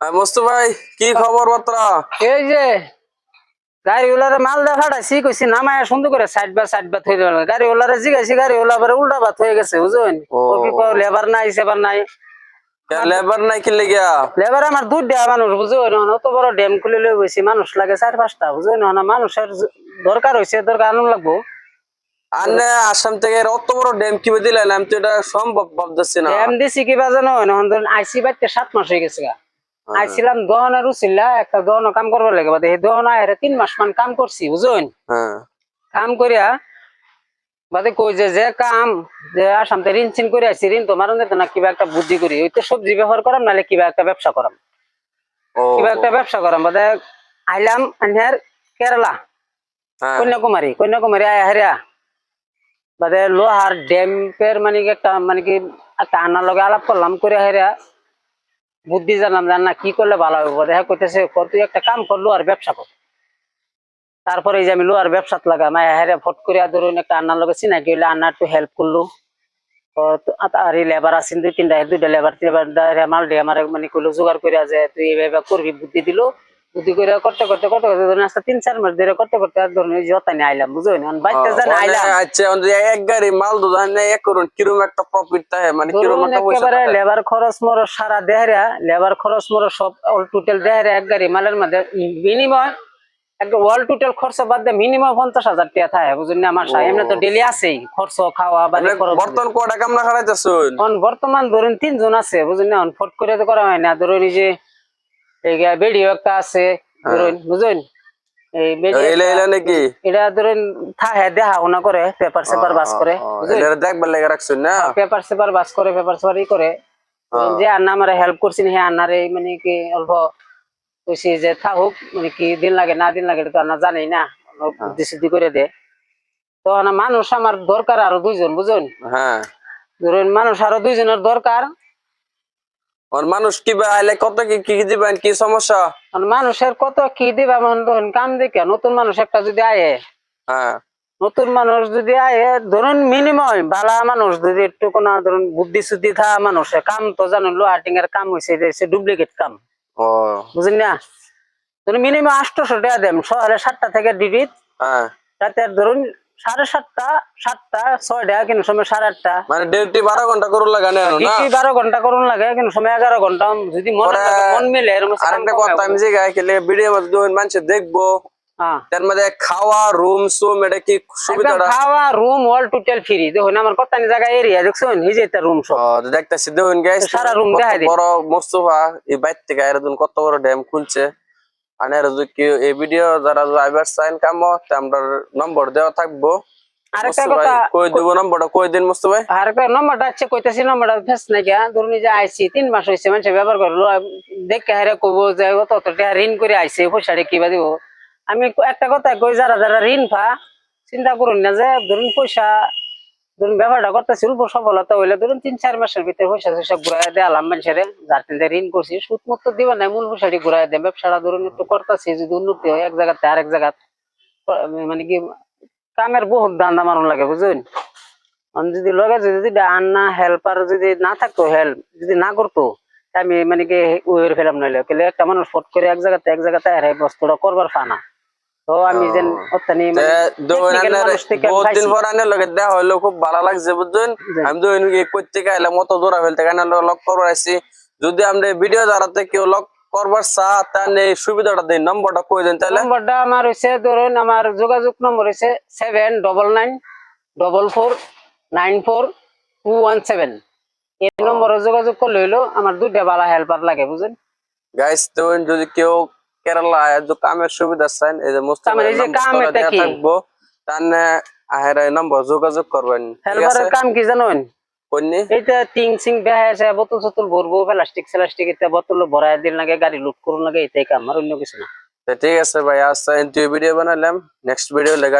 মুস্তফা ভাই কি খবর বার্তা? এই যে গাড়িওয়ালারে মাল দেখাটাছি কইছি নামায় সুন্দর করে সাইড বা থই দেওয়া গাড়িওয়ালারে জিগাইছি গাড়িওয়ালা আবার উল্টা ভাত হয়ে গেছে বুঝুন ও কি লেবার নাই সেবার নাই লেবার নাই কি লেগিয়া? লেবার আমার দুধ মানুষ বুঝুন অত বড় ড্যাম খুলে লই গেছি মানুষ লাগে 4-5টা বুঝুন না মানুষের দরকার হইছে দরকার আনুন লাগবো। আনে আসাম থেকে অত বড় ড্যাম কি দিলেন? আমি তো এটা সম্ভব ভাবতেছি না। ড্যাম দিছি কিবা জানো এখন ধরুন আইসি বাইতে 7 মাস হয়ে গেছে গা। আইছিলাম দহনের উচিল্লা একটা দহন কাম করবার লাগে বাদে এই দহন আয় 3 মাস মান কাম করছি বুঝুন। কাম করিয়া বাদে কই যে কাম যে আসামতে ঋণ চিন করে আসছি ঋণ তো মারণ যেত না কিবা একটা বুদ্ধি করি ওই তো সবজি ব্যবহার করাম নাহলে কিবা একটা ব্যবসা করাম বাদে আইলাম আনহার কেরালা কন্যাকুমারী আয় হারিয়া বাদে লোহার ড্যাম্পের মানে একটা একটা আনার লগে আলাপ করলাম করে হারিয়া বুদ্ধি জানলাম জান না কি করলে ভালো হবে দেখা কইতেছে তুই একটা কাম কর লোহার ব্যবসা কর। তারপরে এই যে আমি লোহার ব্যবসাত লাগাম হেরে ফট করে ধরুন একটা আন্নার লগে চিনাকি হইলে আন্না একটু হেল্প করলো আর লেবার আছেন 2-3টা লেবার মাল দিয়ে আমার মানে কইলো জোগাড় করে যে তুই এইভাবে করবি বুদ্ধি দিল বুদ্ধি করে করতে ধরুন আস্তে 3-4 মাস ধরে করতে আর ধরুন জতা নিয়ে আইলাম বুঝলেন বাইতে জান আইলাম। আচ্ছা এক গাড়ি মাল দুধান এক করুন কিরম একটা প্রফিট থাকে মানে কিরম একটা পয়সা একেবারে লেবার খরচ মরো সারা দেহরা লেবার খরচ মরো সব অল টোটাল দেহরা এক গাড়ি মালের মধ্যে বিনিময় ওয়াল টোটাল খরচ বাদ দিয়ে মিনিমাম 50,000 টাকা থাকে বুঝলেন আমার এমনি তো ডেলি আছেই খরচ খাওয়া বর্তমান কয়টা কামলা খাড়াইতেছেন? বর্তমান ধরুন 3 জন আছে বুঝলেন না ফট করে তো করা হয় না ধরুন এই যে এই ভিডিও একটা আছে ধরুন বুঝলেন এই ভিডিও নাকি এটা ধরুন থাকে দেখাশোনা করে পেপার সেপার বাস করে দেখবার লাগে রাখছেন না পেপার সেপার বাস করে পেপার সেপার করে যে আন্না আমার হেল্প করছেন হ্যাঁ আন্নারে মানে কি অল্প কইছি যে থাকুক মানে কি দিন লাগে না দিন লাগে তো আমরা জানি না বুদ্ধি সিদ্ধি করে দে তো মানুষ আমার দরকার আরো 2 জন বুঝুন। ধরুন মানুষ আরো 2 জনের দরকার মানুষ কি আইলে কত কি দিবেন কি সমস্যা মানুষের কত কি দিবা ধরুন কাম দেখে নতুন মানুষ একটা যদি আয়ে নতুন মানুষ যদি আয়ে ধরুন মিনিমাম ভালো মানুষ যদি একটু কোন ধরুন বুদ্ধি শুদ্ধি থাকা মানুষের কাম তো জানুন লোহাটিং এর কাম হয়েছে ডুপ্লিকেট কাম বুঝলেন না মিনিমাম 800 টাকা দেন সকালে 7টা থেকে ডিউটি রাতে ধরুন 7:30 7টা 6টা কিন্তু সময় 8:30 মানে ডিউটি 12 ঘন্টা করুন লাগে না ডিউটি 12 ঘন্টা করুন লাগে কিন্তু সময় 11 ঘন্টা যদি মন মিলে আরেকটা কথা আমি যে গায় খেলে ভিডিও মধ্যে মানুষ দেখবো তার মধ্যে খাওয়া রুম সুম এটা কি সুবিধা খাওয়া রুম অল টোটাল ফ্রি দেখুন আমার কত জায়গা এরিয়া দেখছেন এই যে একটা রুম সব দেখতেছি দেখুন গাইস সারা রুম দেখাই দিই বড় মুস্তফা এই বাইর থেকে এরকম কত বড় ড্যাম খুলছে আনের যদি এই ভিডিও যারা আইবার চাইন কামো আমরা নম্বর দেওয়া থাকবো আরেকটা কথা কই দেব নম্বরটা কই দিন মুস্তফা ভাই আরেকটা নম্বরটা আছে কইতাছি নম্বরটা ফেস নাই গা ধরুন যে আইছি 3 মাস হইছে মানুষ ব্যবহার করলো দেখে হারে কইবো যে কত টাকা ঋণ করে আইছে পয়সাটা কিবা দিব আমি একটা কথা কই যারা ঋণ পা চিন্তা করুন না যে ধরুন পয়সা ধরুন ব্যবহারটা করতেছি অল্প সফলতা হইলে ধরুন 3-4 মাসের ভিতরে পয়সা ঘুরাই দেয়ালাম মানুষের যার ঋণ করছি সুদ মুক্ত দিবা না মূল পয়সাটি ঘুরাই দেয় ব্যবসাটা ধরুন একটু করতেছি যদি উন্নতি হয় এক জায়গাতে আরেক জায়গা মানে কি কামের বহুত দান্দা মারণ লাগে বুঝলেন যদি লগে যদি আন্না হেল্পার যদি না থাকতো হেল্প যদি না করতো আমি মানে কি ওয়ের ফেলাম নইলে একটা মানুষ ফট করে এক জায়গাতে বস্তুটা করবার ফানা তো আমি যেন অত্যানি বহুদিন পর আনে লগে দেখা হইলো খুব ভালো লাগছে বুঝছেন আমি তো করতে গেলে মতো দৌড়া ফেলতে কেন লক করবার আসছি যদি আমরা ভিডিও দ্বারাতে কেউ লক করবার চা তাহলে সুবিধাটা দেন নম্বরটা কই দেন তাহলে নম্বরটা আমার হইছে ধরুন আমার যোগাযোগ নম্বর হইছে 7999949217 এই নম্বরে যোগাযোগ করলে হইলো আমার 2টা ভালো হেল্পার লাগে বুঝেন গাইস তো যদি কেউ কেরালা যে কামের সুবিধা চান এই যে মুস্তাফা এই যে কাম এটা কি থাকবো তাহলে আহেরা নম্বর যোগাযোগ করবেন হেল্পারের কাম কি জানেন কোননি এইটা টিং সিং দেখাছে বোতল সতল ভরবো প্লাস্টিক এটা বোতল ভরায় দিন লাগে গাড়ি লুট করুন লাগে এটাই কাম আর অন্য কিছু না ঠিক আছে ভাই আজকে ভিডিও বানালাম নেক্সট ভিডিও লাগা